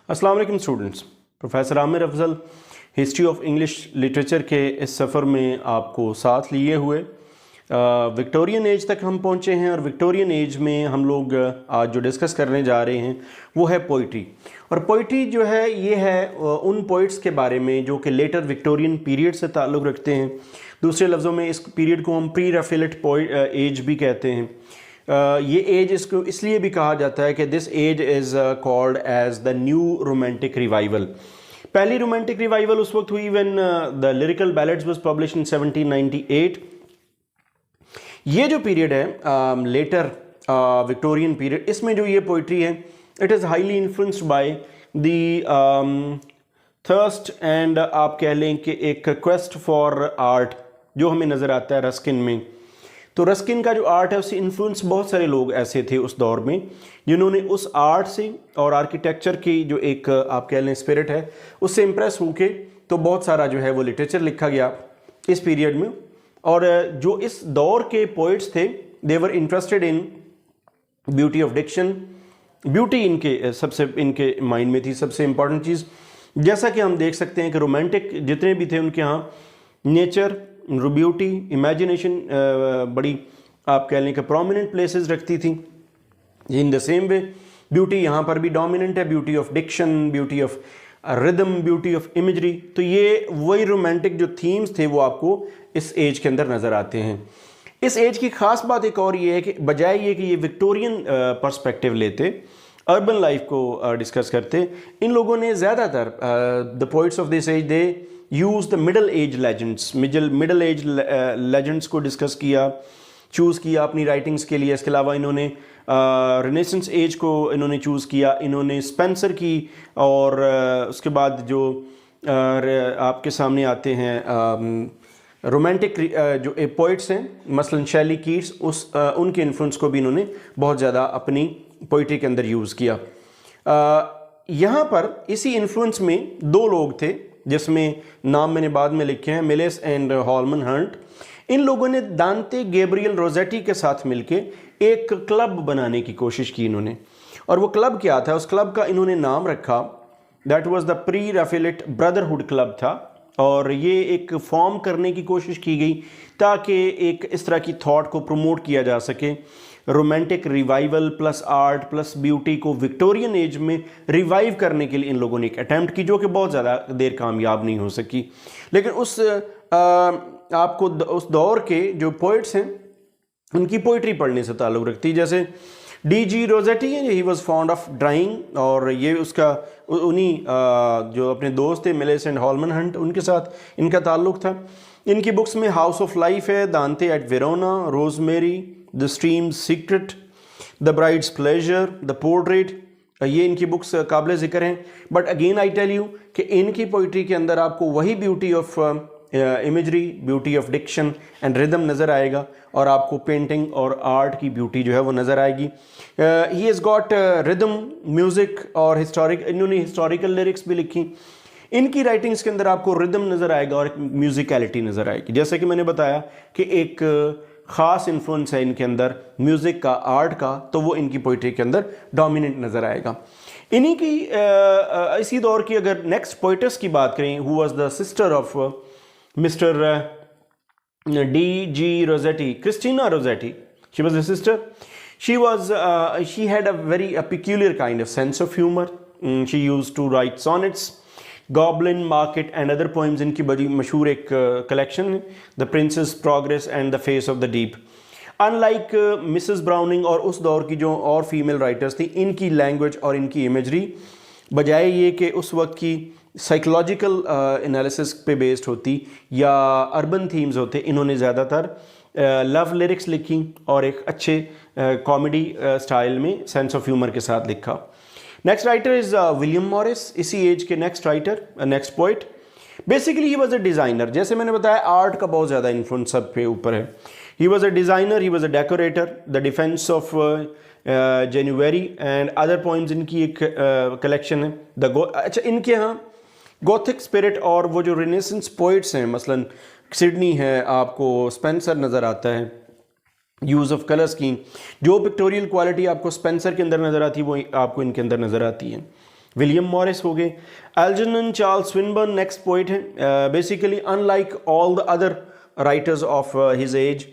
अस्सलाम वालेकुम students. Professor Aamir Afzal history of English literature के इस सफ़र में आपको साथ लिए हुए विक्टोरियन एज तक हम पहुँचे हैं और विक्टोरियन एज में हम लोग आज जो डिस्कस करने जा रहे हैं वो है पोइट्री। और पोइट्री जो है ये है उन पोइट्स के बारे में जो कि लेटर विक्टोरियन पीरियड से ताल्लुक़ रखते हैं। दूसरे लफ्ज़ों में इस पीरियड को हम प्री रैफेलेट एज भी कहते हैं। ये एज इसको इसलिए भी कहा जाता है कि this age is called age the new romantic revival. पहली रोमांटिक रिवाइवल उस वक्त हुई when the lyrical ballads was published in 1798। ये जो पीरियड है लेटर विक्टोरियन पीरियड, इसमें जो ये पोइट्री है it is highly influenced by the thirst and आप कह लें कि एक क्वेस्ट फॉर आर्ट जो हमें नज़र आता है रस्किन में। तो रस्किन का जो आर्ट है उससे इन्फ्लुएंस बहुत सारे लोग ऐसे थे उस दौर में जिन्होंने उस आर्ट से और आर्किटेक्चर की जो एक आप कह लें स्पिरिट है उससे इम्प्रेस होके तो बहुत सारा जो है वो लिटरेचर लिखा गया इस पीरियड में। और जो इस दौर के पोइट्स थे they were interested in beauty of diction. Beauty इनके माइंड में थी सबसे इम्पॉर्टेंट चीज़। जैसा कि हम देख सकते हैं कि रोमांटिक जितने भी थे उनके यहाँ नेचर, ब्यूटी, इमेजिनेशन बड़ी आप कह लें कि प्रोमिनेंट प्लेसेस रखती थी। In the same way beauty यहाँ पर भी डोमिनेंट है, beauty of diction, beauty of rhythm, beauty of imagery. तो ये वही रोमांटिक जो थीम्स थे वो आपको इस एज के अंदर नज़र आते हैं। इस एज की ख़ास बात एक और ये है कि बजाय ये कि ये विक्टोरियन पर्सपेक्टिव लेते, अर्बन लाइफ को डिस्कस करते, इन लोगों ने ज़्यादातर the poets of this age they use the middle age legends, middle age legends को डिस्कस किया, चूज़ किया अपनी राइटिंग्स के लिए। इसके अलावा इन्होंने रेनेसेंस एज को इन्होंने चूज़ किया, इन्होंने स्पेंसर की और उसके बाद जो आपके सामने आते हैं रोमांटिक जो पोइट्स हैं मसलन शैली कीट्स, उनके इन्फ्लुएंस को भी इन्होंने बहुत ज़्यादा अपनी पोइट्री के अंदर यूज़ किया। यहाँ पर इसी इन्फ्लुएंस में दो लोग थे जिसमें नाम मैंने बाद में लिखे हैं, मिलेस एंड हॉलमन हंट। इन लोगों ने दांते गैब्रियल रोजेटी के साथ मिलके एक क्लब बनाने की कोशिश की इन्होंने। और वो क्लब क्या था, उस क्लब का इन्होंने नाम रखा, that was the pre Raphaelite brotherhood club था। और ये एक फॉर्म करने की कोशिश की गई ताकि एक इस तरह की थॉट को प्रमोट किया जा सके। Romantic revival plus art plus beauty को विक्टोरियन एज में रिवाइव करने के लिए इन लोगों ने एक अटैम्प्ट की जो कि बहुत ज़्यादा देर कामयाब नहीं हो सकी। लेकिन आपको उस दौर के जो पोइट्स हैं उनकी पोइट्री पढ़ने से ताल्लुक़ रखती है। जैसे D.G. रोजेटी है, he was fond of drawing और ये उसका उन्हीं जो अपने दोस्त थे मिलेस एंड हॉलमन हंट उनके साथ इनका ताल्लुक़ था। इनकी बुक्स में हाउस ऑफ लाइफ है, Dante at Verona, Rosemary, the stream's secret, the bride's pleasure, the portrait, ये इनकी बुक्स काबिल ज़िक्र हैं। But again I tell you कि इनकी पोइट्री के अंदर आपको वही beauty of imagery, beauty of diction and rhythm नज़र आएगा और आपको पेंटिंग और आर्ट की ब्यूटी जो है वो नज़र आएगी। He has got rhythm, music और इन्होंने हिस्टोरिकल लिरिक्स भी लिखी। इनकी राइटिंग्स के अंदर आपको रिदम नज़र आएगा और एक म्यूज़िकलिटी नज़र आएगी। जैसे कि मैंने बताया कि एक ख़ास इन्फ्लुएंस है इनके अंदर म्यूज़िक का, आर्ट का, तो वो इनकी पोइट्री के अंदर डोमिनेंट नज़र आएगा। इन्हीं की इसी दौर की अगर नेक्स्ट पोइटस की बात करें, who was the sister of mister D.G. Rossetti, Christina Rossetti, she was a sister. She had a peculiar kind of sense of humor. She used to write sonnets, Goblin Market and other poems. इनकी बड़ी मशहूर एक collection है, The Princess Progress and The Face of the Deep. Unlike Mrs browning और उस दौर की जो और फीमेल राइटर्स थी, इनकी लैंग्वेज और इनकी इमेजरी बजाय ये कि उस वक्त की साइकोलॉजिकल एनालिसिस पे बेस्ड होती या अर्बन थीम्स होते, इन्होंने ज़्यादातर लव लिरिक्स लिखी और एक अच्छे कॉमेडी स्टाइल में सेंस ऑफ ह्यूमर के साथ लिखा। Next writer is William Morris, इसी एज के next writer, next poet. Basically he was a designer. जैसे मैंने बताया आर्ट का बहुत ज़्यादा इन्फ्लुएंस सब पे ऊपर है। He was a designer, he was a decorator, the defence of Guenevere and other poems इनकी एक कलेक्शन है। अच्छा, इनके यहाँ गोथिक स्पिरिट और वो जो रेनेसेंस पोइट्स हैं, मसलन सिडनी है, आपको स्पेंसर नज़र आता है, यूज़ ऑफ कलर स्कीम, जो पिक्टोरियल क्वालिटी आपको स्पेंसर के अंदर नज़र आती है वो आपको इनके अंदर नज़र आती है। विलियम मॉरिस हो गए। एल्जर्नन चार्ल्स स्विनबर्न नेक्स्ट पोइट हैं। Basically unlike all the other writers of his age,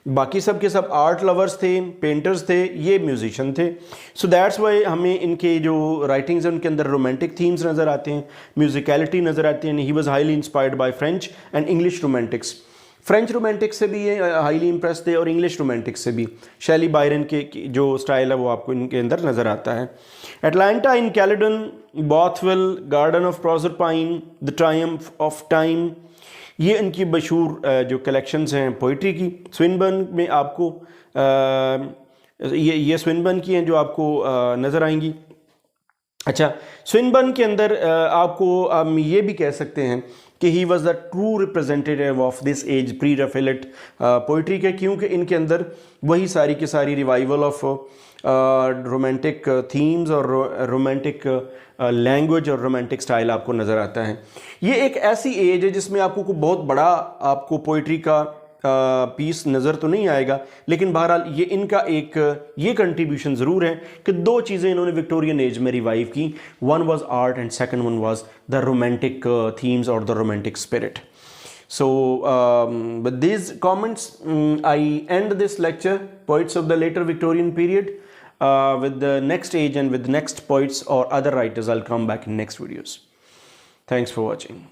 बाकी सब के सब आर्ट लवर्स थे, पेंटर्स थे, ये म्यूजिशियन थे। सो दैट्स वाई हमें इनके जो राइटिंग्स हैं उनके अंदर रोमांटिक थीम्स नज़र आते हैं, म्यूजिकलिटी नज़र आती है। He was highly inspired by French and English Romantics. French Romantics से भी ये हाईली इम्प्रेस थे और इंग्लिश रोमांटिक्स से भी। शैली बायरन के जो स्टाइल है वो आपको इनके अंदर नज़र आता है। Atalanta in Calydon, Bothwell, garden of Proserpine, the triumph of time, ये इनकी मशहूर जो कलेक्शंस हैं पोइट्री की। स्विनबर्न में आपको ये स्विनबर्न की हैं जो आपको नज़र आएंगी। अच्छा, स्विनबर्न के अंदर आपको हम ये भी कह सकते हैं कि he was the true representative of this age, pre Raphaelite poetry के, क्योंकि इनके अंदर वही सारी की सारी रिवाइवल ऑफ रोमांटिक थीम्स और रोमांटिक लैंग्वेज और रोमांटिक स्टाइल आपको नज़र आता है। ये एक ऐसी एज है जिसमें आपको कोई बहुत बड़ा आपको पोइट्री का पीस नज़र तो नहीं आएगा, लेकिन बहरहाल ये इनका एक ये कंट्रीब्यूशन ज़रूर है कि दो चीज़ें इन्होंने विक्टोरियन एज में रिवाइव की। One was art and second one was the romantic themes और the romantic spirit. So with these comments, I end this lecture, Poets of the Later Victorian Period. With the next age and with the next poets or other writers, I'll come back in next videos. Thanks for watching.